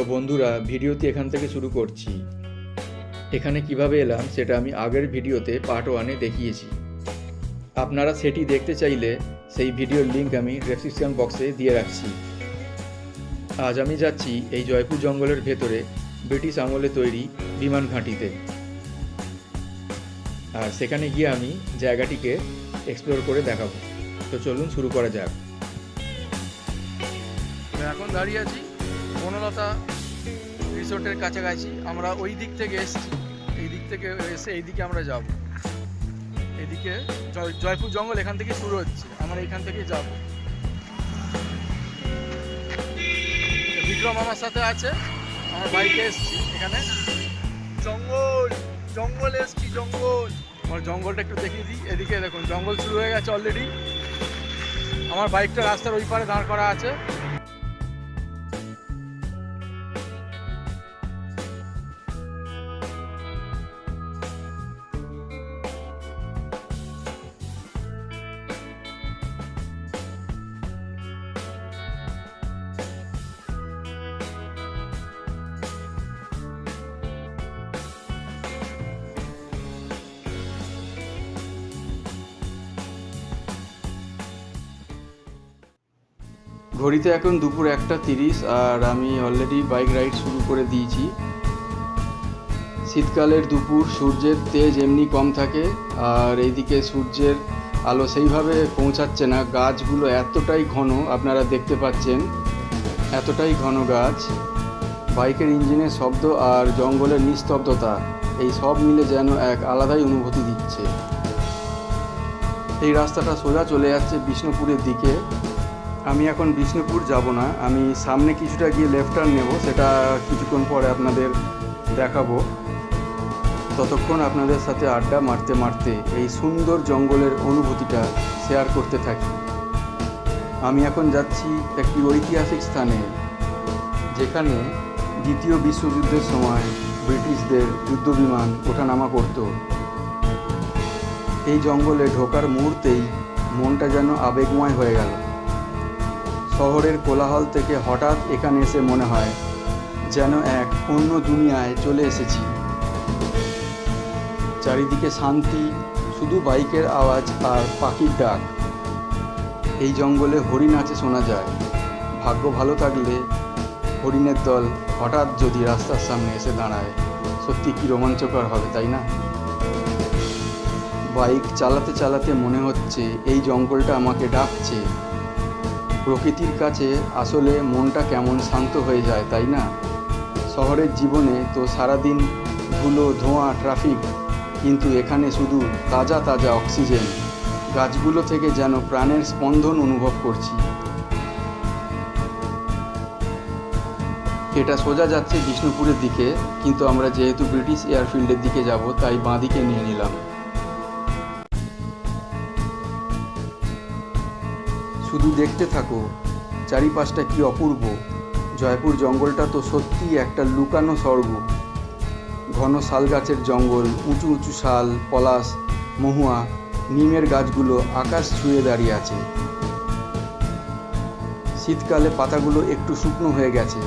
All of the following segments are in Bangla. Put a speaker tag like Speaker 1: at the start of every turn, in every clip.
Speaker 1: তো বন্ধুরা, ভিডিওটি এখান থেকে শুরু করছি। এখানে কিভাবে এলাম সেটা আমি আগের ভিডিওতে পার্ট 1-এ দেখিয়েছি। আপনারা সেটি দেখতে চাইলে সেই ভিডিওর লিঙ্ক আমি ডেসক্রিপশন বক্সে দিয়ে রাখছি। আজ আমি যাচ্ছি এই জয়পুর জঙ্গলের ভেতরে ব্রিটিশ আমলে তৈরি বিমান ঘাঁটিতে, আর সেখানে গিয়ে আমি জায়গাটিকে এক্সপ্লোর করে দেখাবো। তো চলুন শুরু করা যাক। এখন দাঁড়িয়ে আছি বনলতা রিসোর্টের কাছাকাছি। আমরা ওই দিক থেকে এসেছি, এই দিক থেকে এসে এই দিকে আমরা যাব। এদিকে জয়পুর জঙ্গল এখান থেকে শুরু হচ্ছে, আমরা এখান থেকে যাব। বিক্রম আমার সাথে আছে, আমার বাইকে এসেছি। এখানে জঙ্গল এসেছি, আমার জঙ্গলটা একটু দেখিয়ে দিই। এদিকে দেখুন জঙ্গল শুরু হয়ে গেছে অলরেডি। আমার বাইকটা রাস্তার ওই পারে দাঁড় করা আছে। ঘড়িতে এখন দুপুর 1:30, আর আমি অলরেডি বাইক রাইড শুরু করে দিয়েছি। শীতকালের দুপুর, সূর্যের তেজ এমনি কম থাকে, আর এইদিকে সূর্যের আলো সেইভাবে পৌঁছাচ্ছে না। গাছগুলো এতটাই ঘন, আপনারা দেখতে পাচ্ছেন, এতটাই ঘন গাছ। বাইকের ইঞ্জিনের শব্দ আর জঙ্গলের নিস্তব্ধতা, এই সব মিলে যেন এক আলাদাই অনুভূতি দিচ্ছে। এই রাস্তাটা সোজা চলে যাচ্ছে বিষ্ণুপুরের দিকে। আমি এখন বিষ্ণুপুর যাব না, আমি সামনে কিছুটা গিয়ে লেফট টার্ন নেব, সেটা কিছুক্ষণ পরে আপনাদের দেখাবো। ততক্ষণ আপনাদের সাথে আড্ডা মারতে মারতে এই সুন্দর জঙ্গলের অনুভূতিটা শেয়ার করতে থাকি। আমি এখন যাচ্ছি একটি ঐতিহাসিক স্থানে, যেখানে দ্বিতীয় বিশ্বযুদ্ধের সময় ব্রিটিশদের যুদ্ধবিমান ওঠানামা করত। এই জঙ্গলে ঢোকার মুহূর্তেই মনটা যেন আবেগময় হয়ে গেল। শহরের কোলাহল থেকে হঠাৎ এখানে এসে মনে হয় যেন এক অন্য দুনিয়ায় চলে এসেছি। চারিদিকে শান্তি, শুধু বাইকের আওয়াজ আর পাখির ডাক। এই জঙ্গলে হরিণ আছে শোনা যায়। ভাগ্য ভালো থাকলে হরিণের দল হঠাৎ যদি রাস্তার সামনে এসে দাঁড়ায়, সত্যি কি রোমাঞ্চকর হবে, তাই না? বাইক চালাতে চালাতে মনে হচ্ছে এই জঙ্গলটা আমাকে ডাকছে। প্রকৃতির কাছে আসলে মনটা কেমন শান্ত হয়ে যায়, তাই না? শহরের জীবনে তো সারাদিন ধুলো, ধোঁয়া, ট্রাফিক, কিন্তু এখানে শুধু তাজা তাজা অক্সিজেন। গাছগুলো থেকে যেন প্রাণের স্পন্দন অনুভব করছি। এটা সোজা যাচ্ছে বিষ্ণুপুরের দিকে, কিন্তু আমরা যেহেতু ব্রিটিশ এয়ারফিল্ডের দিকে যাব, তাই বাঁ দিকে নিয়ে নিলাম। শুধু দেখতে থাকো, চারিপাশটা কি অপূর্ব। জয়পুর জঙ্গলটা তো সত্যিই একটা লুকানো স্বর্গ। ঘন শাল গাছের জঙ্গল, উঁচু উঁচু শাল, পলাশ, মহুয়া, নিমের গাছগুলো আকাশ ছুঁয়ে দাঁড়িয়ে আছে। শীতকালে পাতাগুলো একটু শুকনো হয়ে গেছে,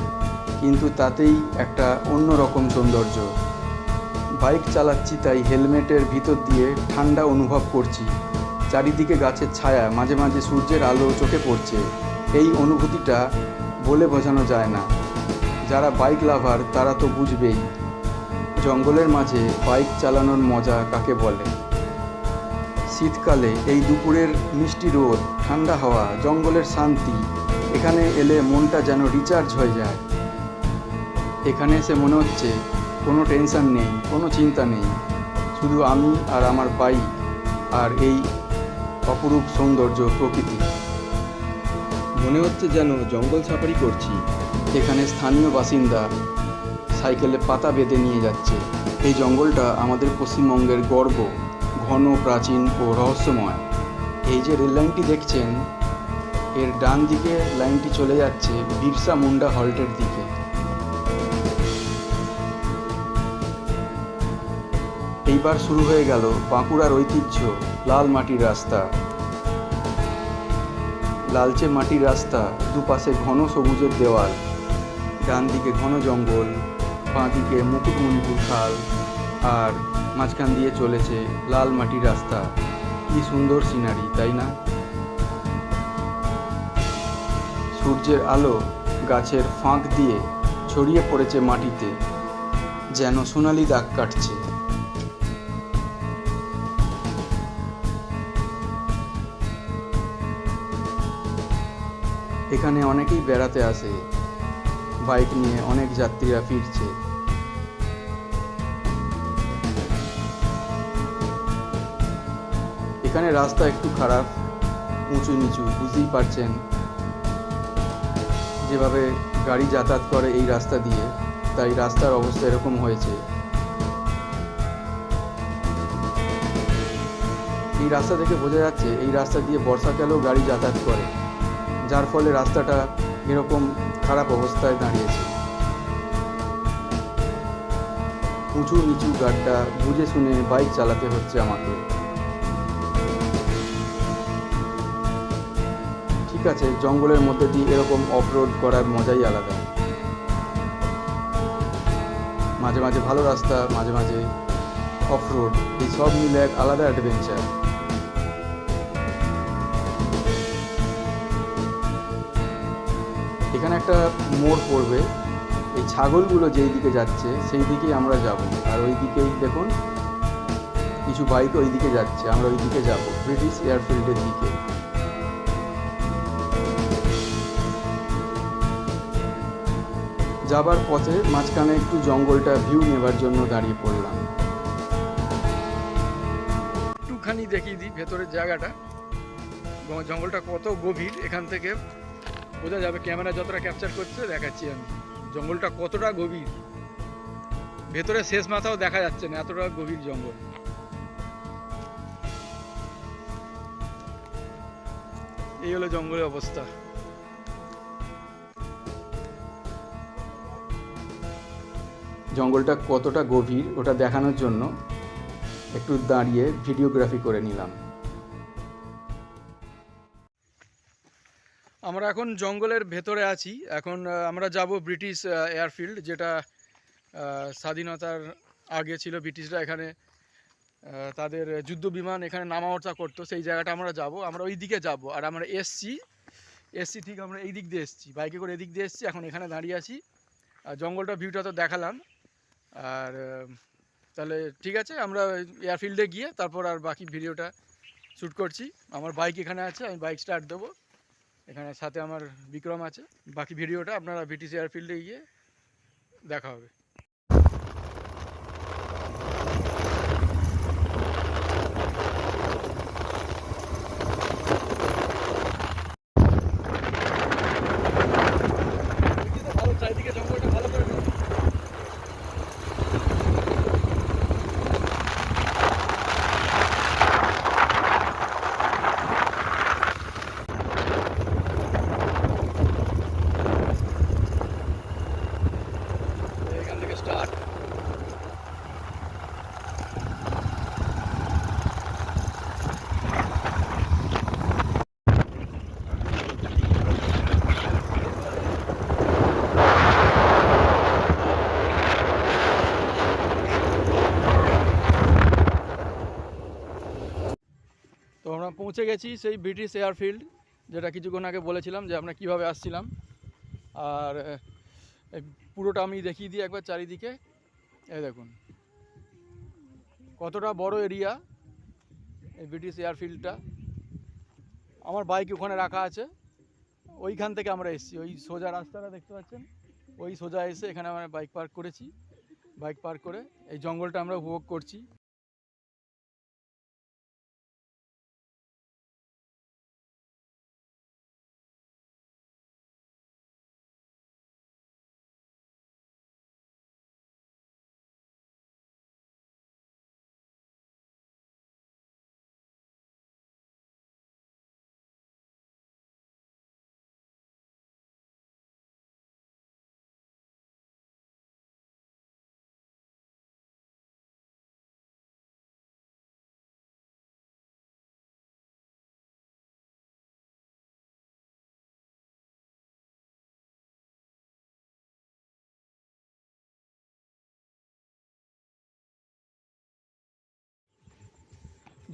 Speaker 1: কিন্তু তাতেই একটা অন্যরকম সৌন্দর্য। বাইক চালাচ্ছি, তাই হেলমেটের ভিতর দিয়ে ঠান্ডা অনুভব করছি। চারিদিকে গাছের ছায়া, মাঝে মাঝে সূর্যের আলো চোখে পড়ছে। এই অনুভূতিটা বলে বোঝানো যায় না। যারা বাইক লাভার তারা তো বুঝবেই জঙ্গলের মাঝে বাইক চালানোর মজা কাকে বলে। শীতকালে এই দুপুরের মিষ্টি রোদ, ঠান্ডা হাওয়া, জঙ্গলের শান্তি, এখানে এলে মনটা যেন রিচার্জ হয়ে যায়। এখানে এসে মনে হচ্ছে কোনো টেনশন নেই, কোনো চিন্তা নেই, শুধু আমি আর আমার বাইক আর এই অপরূপ সৌন্দর্য প্রকৃতি। মনে হচ্ছে যেন জঙ্গল সাফারি করছি। এখানে স্থানীয় বাসিন্দা সাইকেলে পাতা বেঁধে নিয়ে যাচ্ছে। এই জঙ্গলটা আমাদের পশ্চিমবঙ্গের গর্ব, ঘন, প্রাচীন ও রহস্যময়। এই যে রেল লাইনটি দেখছেন, এর ডান দিকে লাইনটি চলে যাচ্ছে বিরসা মুন্ডা হল্টের দিকে। এইবার শুরু হয়ে গেল বাঁকুড়ার ঐতিহ্য লাল মাটির রাস্তা। লালচে মাটির রাস্তা, দুপাশে ঘন সবুজের দেওয়াল। ডান দিকে ঘন জঙ্গল, বাঁ দিকে মুকুটমণিপুর খাল, আর মাঝখান দিয়ে চলেছে লাল মাটির রাস্তা। কি সুন্দর সিনারি, তাই না? সূর্যের আলো গাছের ফাঁক দিয়ে ছড়িয়ে পড়েছে মাটিতে, যেন সোনালি দাগ কাটছে। এখানে অনেকেই বেড়াতে আসে, বাইক নিয়ে অনেক যাত্রীরা ফিরছে। এখানে রাস্তা একটু খারাপ, উঁচু নিচু, বুঝতেই পারছেন যেভাবে গাড়ি যাতায়াত করে এই রাস্তা দিয়ে, তাই রাস্তার অবস্থা এরকম হয়েছে। এই রাস্তা থেকে বোঝা যাচ্ছে এই রাস্তা দিয়ে বর্ষাকালেও গাড়ি যাতায়াত করে, যার ফলে রাস্তাটা এরকম খারাপ অবস্থায় দাঁড়িয়েছে। উঁচু নিচু গাড্ডা বুঝে শুনে বাইক চালাতে হচ্ছে আমাকে। ঠিক আছে, জঙ্গলের মধ্যে দিয়ে এরকম অফ রোড করার মজাই আলাদা। মাঝে মাঝে ভালো রাস্তা, মাঝে মাঝে অফ রোড, এই সব মিলে এক আলাদা অ্যাডভেঞ্চার। এখানে একটা মোড় পড়বে, এই ছাগলগুলো যেই দিকে যাচ্ছে সেই দিকেই আমরা যাব। আর ওই দিকেই দেখুন কিছু বাইক ওই দিকে যাচ্ছে, আমরা ওই দিকে যাব, ব্রিটিশ এয়ারফিল্ডের দিকে। যাবার পথে মাঝখানে একটু জঙ্গলটা ভিউ নেবার জন্য দাঁড়িয়ে পড়লাম। একটুখানি দেখিয়ে দিই ভেতরের জায়গাটা, জঙ্গলটা কত গভীর এখান থেকে বোঝা যাবে। ক্যামেরা যতটা ক্যাপচার করছে দেখাচ্ছি আমি, জঙ্গলটা কতটা গভীর, ভেতরে শেষ মাথাও দেখা যাচ্ছে না, এতটা গভীর জঙ্গল। এই হলো জঙ্গলের অবস্থা। জঙ্গলটা কতটা গভীর ওটা দেখানোর জন্য একটু দাঁড়িয়ে ভিডিওগ্রাফি করে নিলাম। আমরা এখন জঙ্গলের ভেতরে আছি। এখন আমরা যাব ব্রিটিশ এয়ারফিল্ড, যেটা স্বাধীনতার আগে ছিল। ব্রিটিশরা এখানে তাদের যুদ্ধ বিমান এখানে নামা ওঠা করতো, সেই জায়গাটা আমরা যাব। আমরা ওই দিকে যাব। আর আমরা এসছি ঠিক আমরা এই দিক দিয়ে এসছি, বাইকে করে এদিক দিয়ে এসছি, এখন এখানে দাঁড়িয়ে আছি। আর জঙ্গলটা ভিউটা তো দেখালাম। আর তাহলে ঠিক আছে, আমরা এয়ারফিল্ডে গিয়ে তারপর আর বাকি ভিডিওটা শ্যুট করছি। আমার বাইক এখানে আছে, আমি বাইক স্টার্ট দেবো। এখানে সাথে আমার বিক্রম আছে। বাকি ভিডিওটা আপনারা ব্রিটিশ এয়ারফিল্ডে গিয়ে দেখা হবে। চারিদিকে জঙ্গলটা ভালো করে এখান থেকে স্টার্ট। তো আমরা পৌঁছে গেছি সেই ব্রিটিশ এয়ারফিল্ড, যেটা কিছুক্ষণ আগে বলেছিলাম যে আমরা কীভাবে আসছিলাম। আর এই পুরোটা আমি দেখিয়ে দিই একবার চারিদিকে। এই দেখুন কতটা বড় এরিয়া এই ব্রিটিশ এয়ারফিল্ডটা। আমার বাইক ওখানে রাখা আছে, ওইখান থেকে আমরা এসেছি। ওই সোজা রাস্তাটা দেখতে পাচ্ছেন, ওই সোজা এসে এখানে আমরা বাইক পার্ক করেছি। বাইক পার্ক করে এই জঙ্গলটা আমরা উপভোগ করছি।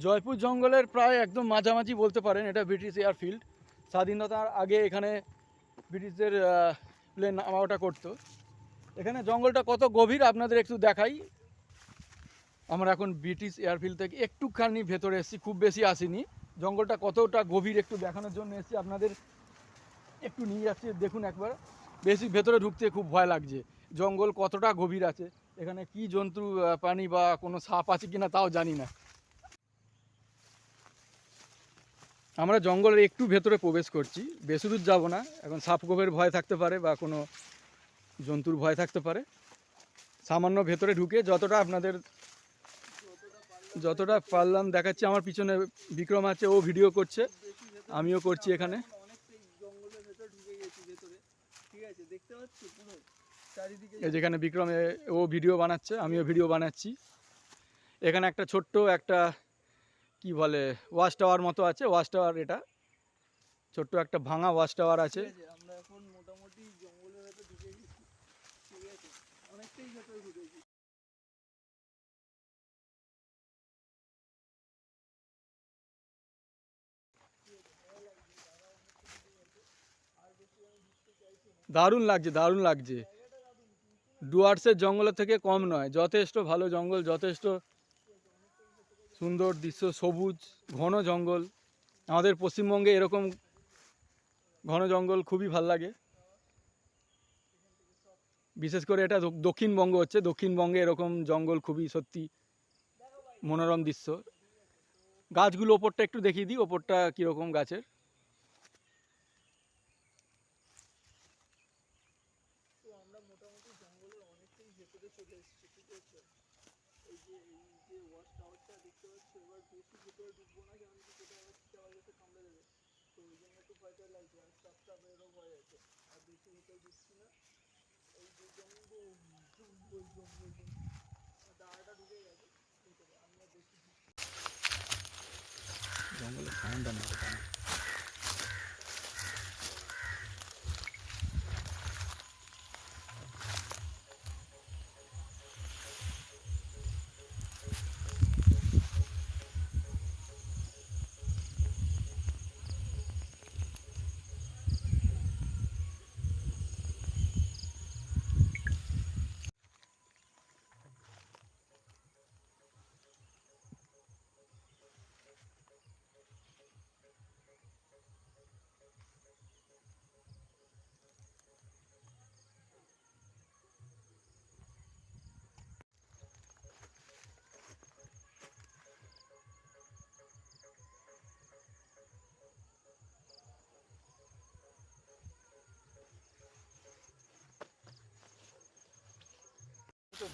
Speaker 1: জয়পুর জঙ্গলের প্রায় একদম মাঝামাঝি বলতে পারেন, এটা ব্রিটিশ এয়ারফিল্ড। স্বাধীনতার আগে এখানে ব্রিটিশদের প্লেন নামা ওঠা করতো। এখানে জঙ্গলটা কত গভীর আপনাদের একটু দেখাই। আমরা এখন ব্রিটিশ এয়ারফিল্ড থেকে একটুখানি ভেতরে এসেছি, খুব বেশি আসিনি। জঙ্গলটা কতটা গভীর একটু দেখানোর জন্য এসেছি, আপনাদের একটু নিয়ে যাচ্ছি, দেখুন একবার। বেশি ভেতরে ঢুকতে খুব ভয় লাগছে, জঙ্গল কতটা গভীর আছে। এখানে কি জন্তু প্রাণী বা কোনো সাপ আছে কিনা তাও জানি না। আমরা জঙ্গলের একটু ভেতরে প্রবেশ করছি, বেশি দূর যাবো না। এখন সাপ গোপের ভয় থাকতে পারে বা কোনো জন্তুর ভয় থাকতে পারে। সামান্য ভেতরে ঢুকে যতটা পারলাম দেখাচ্ছি। আমার পিছনে বিক্রম আছে, ও ভিডিও করছে, আমিও করছি এখানে। যেখানে বিক্রমে ও ভিডিও বানাচ্ছে, আমিও ভিডিও বানাচ্ছি। এখানে একটা ছোট্ট একটা কি বলে ওয়াচ টাওয়ার মতো আছে, ওয়াচ টাওয়ার, এটা ছোট্ট একটা ভাঙা ওয়াচ টাওয়ার আছে।
Speaker 2: আমরা এখন মোটামুটি জঙ্গলের ভেতর ঢুকে গেছি, ঠিক আছে, অনেকটাই ভেতরে ঢুকেছি।
Speaker 1: দারুণ লাগছে, দারুণ লাগছে। ডুয়ার্সের জঙ্গলের থেকে কম নয়, যথেষ্ট ভালো জঙ্গল, যথেষ্ট সুন্দর দৃশ্য, সবুজ ঘন জঙ্গল। আমাদের পশ্চিমবঙ্গে এরকম ঘন জঙ্গল খুবই ভাল লাগে। বিশেষ করে এটা দক্ষিণবঙ্গ হচ্ছে, দক্ষিণবঙ্গে এরকম জঙ্গল খুবই সত্যি মনোরম দৃশ্য। গাছগুলো ওপরটা একটু দেখিয়ে দিই, ওপরটা কীরকম গাছের।
Speaker 2: তো আমরা মোটামুটি জঙ্গলের অনেকটাই ভেতরে চলে এসেছি, ঠিক আছে। এই যে ওয়াচ টাওয়ারটা দেখতে পাচ্ছি, এবার বেশি ভেতরে ঢুকবো না, কারণ কি সেটা আবার চিতা বাজাতে কামড়ে দেবে, তো ওই জন্য একটু ভয়টা লাগছে। আর সাপটা বেরো ভয় আছে, আর বেশি ভেতরে ঢুকছি না। এই যে জঙ্গল জঙ্গল জঙ্গল দাঁড়াটা ঢুকে গেছে ভেতরে, আমি আর বেশি
Speaker 1: জঙ্গলের সাউন্ডটা না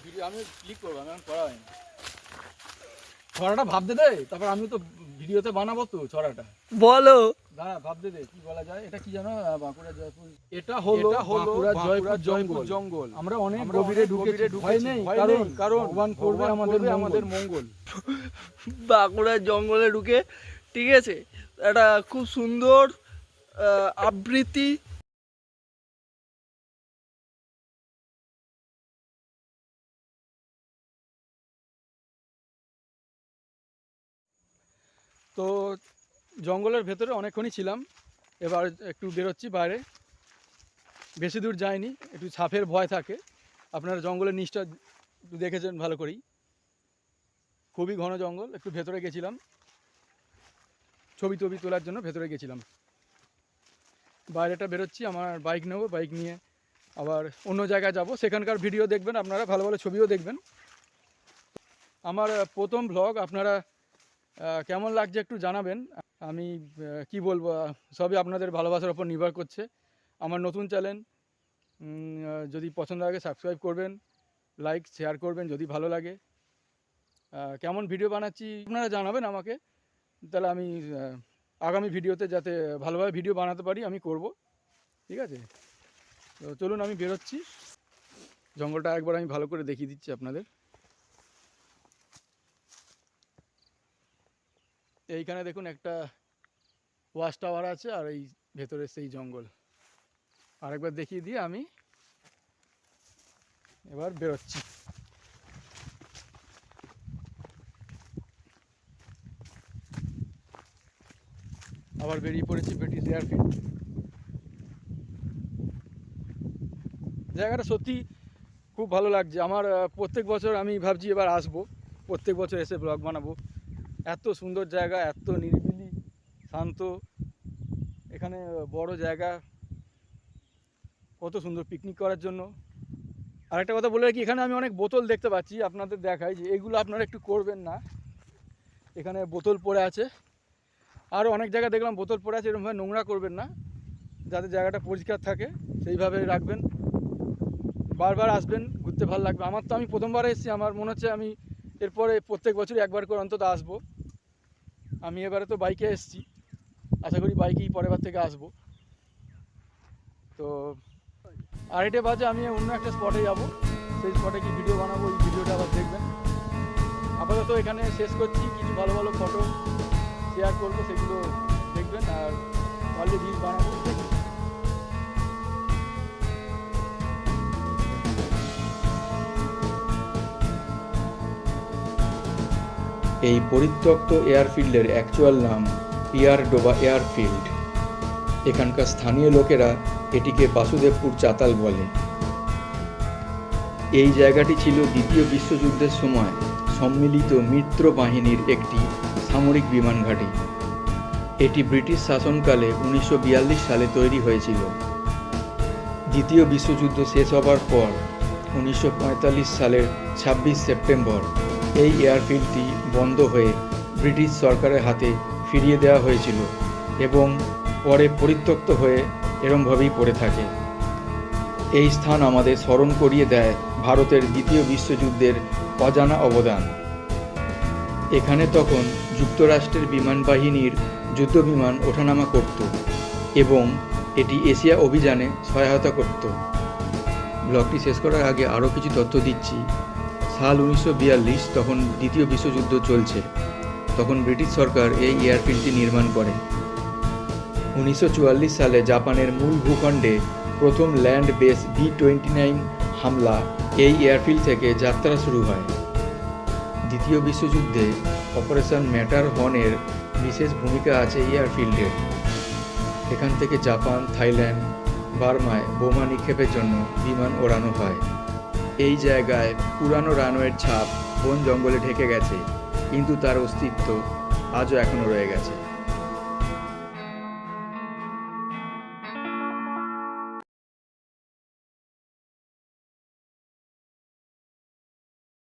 Speaker 1: ভিডিও আমি ক্লিক করবো, আমি এখন করা হয়নি। ছড়াটা ভাবতে দে, তারপর আমি তো ভিডিওতে বানাবো তো ছড়াটা।
Speaker 2: বলো।
Speaker 1: দাঁড়া ভাবতে দে কি বলা যায়। এটা কি জানো, বাঁকুড়া জয়পুর, এটা হলো বাঁকুড়া জয়পুর জঙ্গল। আমরা অনেক গভীরে ঢুকেছি, ভয় নেই, কারণ ভগবান করবে আমাদের মঙ্গল।
Speaker 2: বাঁকুড়ার জঙ্গলে ঢুকে, ঠিক আছে, একটা খুব সুন্দর আবৃত্তি।
Speaker 1: তো জঙ্গলের ভেতরে অনেকক্ষণই ছিলাম, এবার একটু বেরোচ্ছি বাইরে। বেশি দূর যায়নি, একটু সাপের ভয় থাকে। আপনারা জঙ্গলের নিচটা দেখেছেন ভালো করেই, খুবই ঘন জঙ্গল। একটু ভেতরে গেছিলাম, ছবি তোলার জন্য ভেতরে গেছিলাম। বাইরেটা বেরোচ্ছি, আমার বাইক নেব, বাইক নিয়ে আবার অন্য জায়গায় যাব, সেখানকার ভিডিও দেখবেন আপনারা, ভালো ভালো ছবিও দেখবেন। আমার প্রথম ভ্লগ, আপনারা কেমন লাগছে একটু জানাবেন। আমি কি বলবো, সবই আপনাদের ভালোবাসার ওপর নির্ভর করছে। আমার নতুন চ্যানেল, যদি পছন্দ লাগে সাবস্ক্রাইব করবেন, লাইক শেয়ার করবেন যদি ভালো লাগে। কেমন ভিডিও বানাচ্ছি আপনারা জানাবেন আমাকে, তাহলে আমি আগামী ভিডিওতে যাতে ভালোভাবে ভিডিও বানাতে পারি আমি করব, ঠিক আছে। তো চলুন আমি বেরোচ্ছি, জঙ্গলটা একবার আমি ভালো করে দেখিয়ে দিচ্ছি আপনাদের। এইখানে দেখুন একটা ওয়াচ টাওয়ার আছে, আর এই ভেতরে সেই জঙ্গল। আরেকবার দেখিয়ে দিয়ে আমি এবার বেরোচ্ছি। আবার বেরিয়ে পড়েছি ব্রিটিশ এয়ারফিল্ড। জায়গাটা সত্যি খুব ভালো লাগছে আমার। প্রত্যেক বছর আমি ভাবছি এবার আসবো, প্রত্যেক বছর এসে ব্লগ বানাবো। এত সুন্দর জায়গা, এত নিরিবিলি, শান্ত, এখানে বড় জায়গা, কত সুন্দর পিকনিক করার জন্য। আর একটা কথা বলে রাখি, এখানে আমি অনেক বোতল দেখতে পাচ্ছি, আপনাদের দেখাই যে এগুলো আপনারা একটু করবেন না। এখানে বোতল পড়ে আছে, আরও অনেক জায়গায় দেখলাম বোতল পড়ে আছে, এরকমভাবে নোংরা করবেন না, যাতে জায়গাটা পরিষ্কার থাকে সেইভাবে রাখবেন। বারবার আসবেন, ঘুরতে ভালো লাগবে। আমার তো, আমি প্রথমবার এসেছি, আমার মনে হচ্ছে আমি এরপরে প্রত্যেক বছরই একবার করে অন্তত আসবো। আমি এবারে তো বাইকে এসেছি, আশা করি বাইকেই পরের বার থেকে আসবো। তো 2:30 বাজে, আমি অন্য একটা স্পটে যাব, সেই স্পটে কি ভিডিও বানাবো, এই ভিডিওটা আবার দেখবেন। আপাতত এখানে শেষ করছি, কিছু ভালো ভালো ফটো শেয়ার করবো, সেগুলো দেখবেন, আর পারলে রিল বানাবো। এই পরিত্যক্ত এয়ারফিল্ডের অ্যাকচুয়াল নাম পিয়ারডোবা এয়ারফিল্ড। এখানকার স্থানীয় লোকেরা এটিকে বাসুদেবপুর চাতাল বলে। এই জায়গাটি ছিল দ্বিতীয় বিশ্বযুদ্ধের সময় সম্মিলিত মিত্র বাহিনীর একটি সামরিক বিমান ঘাঁটি। এটি ব্রিটিশ শাসনকালে 1942 সালে তৈরি হয়েছিল। দ্বিতীয় বিশ্বযুদ্ধ শেষ হবার পর 1945 সালের 26 সেপ্টেম্বর এই এয়ারফিল্ডটি বন্ধ হয়ে ব্রিটিশ সরকারের হাতে ফিরিয়ে দেওয়া হয়েছিল এবং পরে পরিত্যক্ত হয়ে এরমভাবেই পড়ে থাকে। এই স্থান আমাদের স্মরণ করিয়ে দেয় ভারতের দ্বিতীয় বিশ্বযুদ্ধের অজানা অবদান। এখানে তখন যুক্তরাষ্ট্রের বিমান বাহিনীর যুদ্ধবিমান ওঠানামা করত এবং এটি এশিয়া অভিযানে সহায়তা করত। ব্লগটি শেষ করার আগে আরও কিছু তথ্য দিচ্ছি। সাল 1942, তখন দ্বিতীয় বিশ্বযুদ্ধ চলছে। তখন ব্রিটিশ সরকার এই এয়ারফিল্ডটি নির্মাণ করে। 1944 সালে জাপানের মূল ভূখণ্ডে প্রথম ল্যান্ড বেস B-29 হামলা এই এয়ারফিল্ড থেকে যাত্রা শুরু হয়। দ্বিতীয় বিশ্বযুদ্ধে অপারেশন ম্যাটারহর্নের বিশেষ ভূমিকা আছে এই এয়ারফিল্ডের। এখান থেকে জাপান, থাইল্যান্ড, বার্মায় বোমা নিক্ষেপের জন্য বিমান ওড়ানো হয়। এই জায়গায় পুরানো রানওয়ের ছাপ বন জঙ্গলে ঢেকে গেছে, কিন্তু তার অস্তিত্ব আজও এখনও রয়ে গেছে।